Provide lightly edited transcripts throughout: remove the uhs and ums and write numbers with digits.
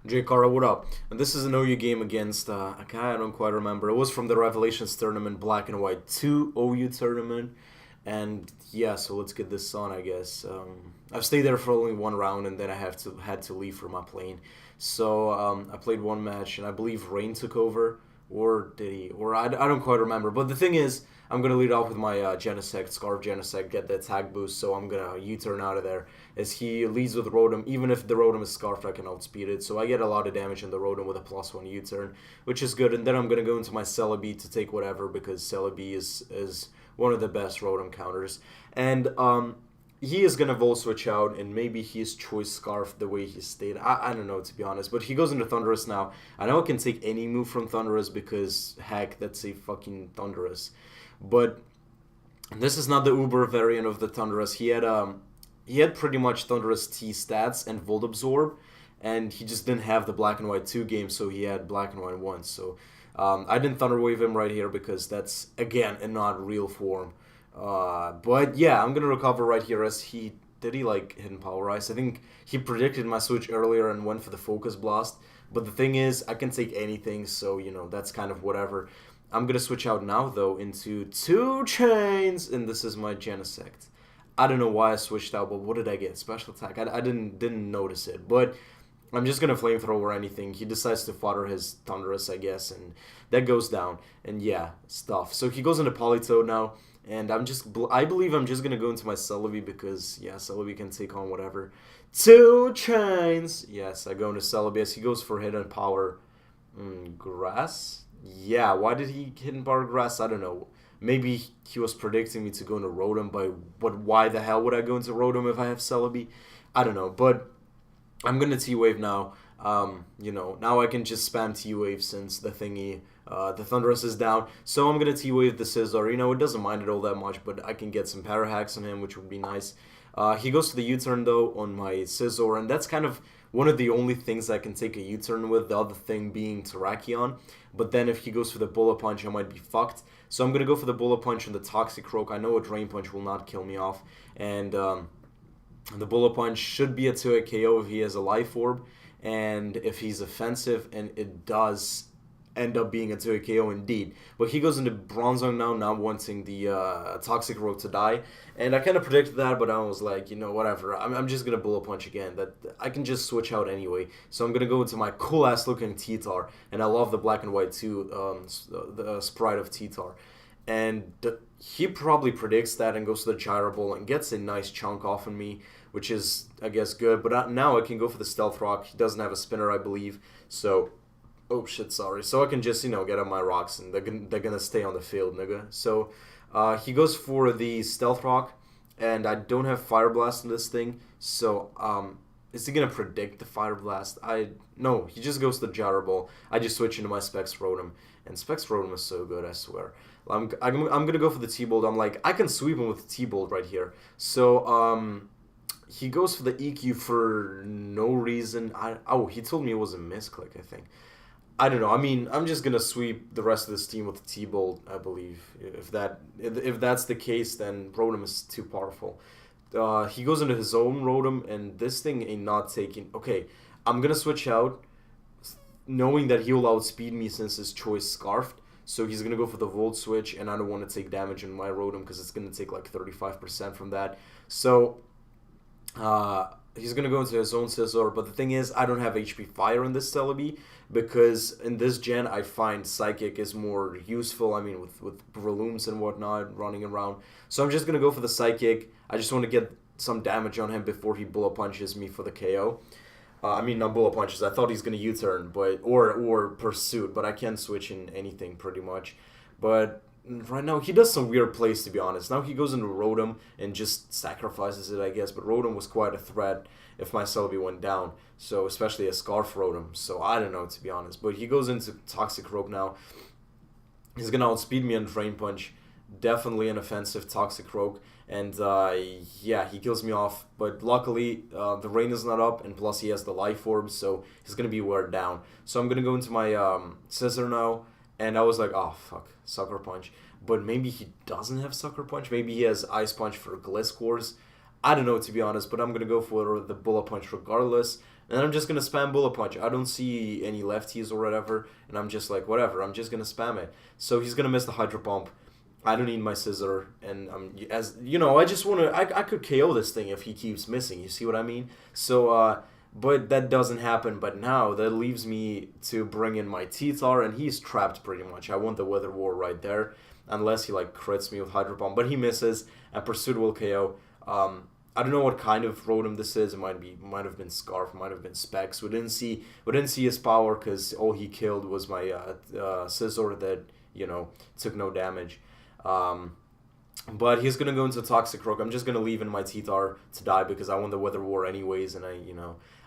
Jay Cara, what up? And this is an OU game against a guy I don't quite remember. It was from the ReveLAtions tournament, Black and White 2 OU tournament. And yeah, so let's get this on, I guess. I've stayed there for only one round, and then I had to leave for my plane. So I played one match, and I believe Rain took over, or did he? Or I don't quite remember. But the thing is, I'm gonna lead off with my Genesect, Scarf Genesect, get the attack boost. So I'm gonna U-turn out of there as he leads with Rotom. Even if the Rotom is Scarfed, I can outspeed it. So I get a lot of damage in the Rotom with a +1 U-turn, which is good. And then I'm gonna go into my Celebi to take whatever because Celebi is one of the best Rotom counters. And he is gonna Volt Switch out, and maybe he's Choice Scarf the way he stayed. I don't know, to be honest, but he goes into Thundurus now. I know I can take any move from Thundurus because heck, that's a fucking Thundurus. But this is not the Uber variant of the Thundurus. He had pretty much Thundurus T stats and Volt Absorb, and he just didn't have the Black and White 2 game, so he had Black and White 1. So I didn't Thunder Wave him right here because that's, again, a not real form. But yeah, I'm gonna recover right here as he did he like Hidden Power Ice. I think he predicted my switch earlier and went for the Focus Blast. But the thing is, I can take anything, so you know that's kind of whatever. I'm gonna switch out now though into 2 chains, and this is my Genesect. I don't know why I switched out, but what did I get? Special attack. I didn't notice it, but I'm just gonna flamethrower or anything. He decides to fodder his Thundurus, I guess, and that goes down. And yeah, stuff. So he goes into Politoed now. And I believe I'm just going to go into my Celebi because, yeah, Celebi can take on whatever. 2 chains! Yes, I go into Celebi as he goes for Hidden Power. Grass? Yeah, why did he Hidden Power Grass? I don't know. Maybe he was predicting me to go into Rotom, but why the hell would I go into Rotom if I have Celebi? I don't know, but I'm going to T-Wave now. Now I can just spam T-Wave since the thingy, the Thundurus is down. So I'm going to T-Wave the Scizor. It doesn't mind it all that much, but I can get some Power Hacks on him, which would be nice. He goes to the U-turn, though, on my Scizor, and that's kind of one of the only things I can take a U-turn with, the other thing being Terrakion. But then if he goes for the Bullet Punch, I might be fucked. So I'm going to go for the Bullet Punch on the Toxicroak. I know a Drain Punch will not kill me off, and the Bullet Punch should be a 2-hit KO if he has a Life Orb. And if he's offensive, and it does end up being a 2-hit KO indeed. But he goes into Bronzong now, not wanting the Toxicroak to die. And I kind of predicted that, but I was like, whatever. I'm just going to Bullet Punch again. That I can just switch out anyway. So I'm going to go into my cool-ass looking T-Tar. And I love the Black and White too, the sprite of T-Tar. And he probably predicts that and goes to the Gyro Ball and gets a nice chunk off on me, which is, I guess, good. But now I can go for the Stealth Rock. He doesn't have a spinner, I believe. So, oh shit, sorry. So I can just, get up my rocks, and they're gonna stay on the field, nigga. So he goes for the Stealth Rock, and I don't have Fire Blast in this thing. So is he gonna predict the Fire Blast? No, he just goes to the Gyro Ball. I just switch into my Specs Rotom, and Specs Rotom is so good, I swear. I'm gonna go for the T-Bolt. I'm like, I can sweep him with T-Bolt right here. So he goes for the EQ for no reason. He told me it was a misclick, I think. I don't know. I mean, I'm just gonna sweep the rest of this team with the T-Bolt, I believe. If that's the case, then Rotom is too powerful. He goes into his own Rotom, and this thing ain't not taking. Okay, I'm gonna switch out, knowing that he'll outspeed me since his choice Scarfed. So he's gonna go for the Volt Switch, and I don't want to take damage in my Rotom because it's gonna take like 35% from that. So he's going to go into his own Scizor, but the thing is, I don't have HP Fire in this Celebi, because in this gen, I find Psychic is more useful, with Brelooms and whatnot running around. So I'm just going to go for the Psychic. I just want to get some damage on him before he Bullet Punches me for the KO. Not Bullet Punches, I thought he's going to U-turn, or Pursuit, but I can switch in anything pretty much. But right now, he does some weird plays, to be honest. Now he goes into Rotom and just sacrifices it, I guess. But Rotom was quite a threat if my Celebi went down. So, especially a Scarf Rotom. So, I don't know, to be honest. But he goes into Toxicroak now. He's going to outspeed me on Drain Punch. Definitely an offensive Toxicroak. And, he kills me off. But luckily, the rain is not up. And plus, he has the Life Orb. So, he's going to be weared down. So, I'm going to go into my Scizor now. And I was like, oh, fuck, Sucker Punch. But maybe he doesn't have Sucker Punch. Maybe he has Ice Punch for Gliscors. I don't know, to be honest, but I'm going to go for the Bullet Punch regardless. And I'm just gonna spam Bullet Punch. I don't see any lefties or whatever, and I'm just like, whatever, I'm just gonna spam it. So he's gonna miss the Hydro Pump. I don't need my Scizor, and as you know, I just wanna, I could KO this thing if he keeps missing. You see what I mean? So, but that doesn't happen. But now that leaves me to bring in my T-Tar, and he's trapped pretty much. I want the Weather War right there, unless he like crits me with Hydro Pump. But he misses, and Pursuit will KO. I don't know what kind of Rotom this is. It might have been Scarf, might have been Specs. We didn't see his power because all he killed was my Scizor that took no damage. But he's gonna go into Toxicroak. I'm just gonna leave in my T-Tar to die because I want the Weather War anyways, and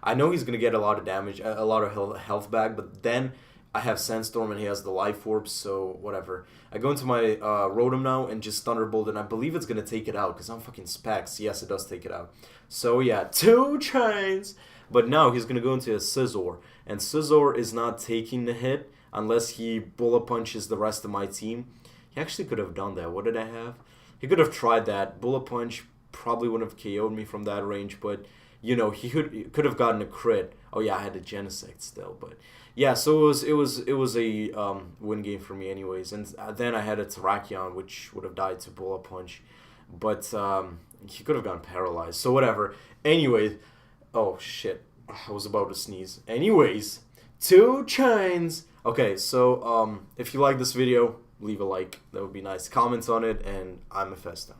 I know he's gonna get a lot of damage, a lot of health back. But then I have Sandstorm and he has the Life Orb, so whatever. I go into my Rotom now and just Thunderbolt, and I believe it's gonna take it out because I'm fucking Specs. Yes, it does take it out. So yeah, 2 chains. But now he's gonna go into a Scizor, and Scizor is not taking the hit unless he Bullet Punches the rest of my team. He actually could have done that. What did I have? He could have tried that. Bullet Punch probably wouldn't have KO'd me from that range, but he could have gotten a crit. Oh yeah, I had a Genesect still, but yeah. So it was a win game for me anyways. And then I had a Terrakion, which would have died to Bullet Punch, but he could have gotten paralyzed. So whatever. Anyways, oh shit, I was about to sneeze. Anyways, 2 chains. Okay, so if you like this video, leave a like. That would be nice. Comment on it, and I'm Mephisto.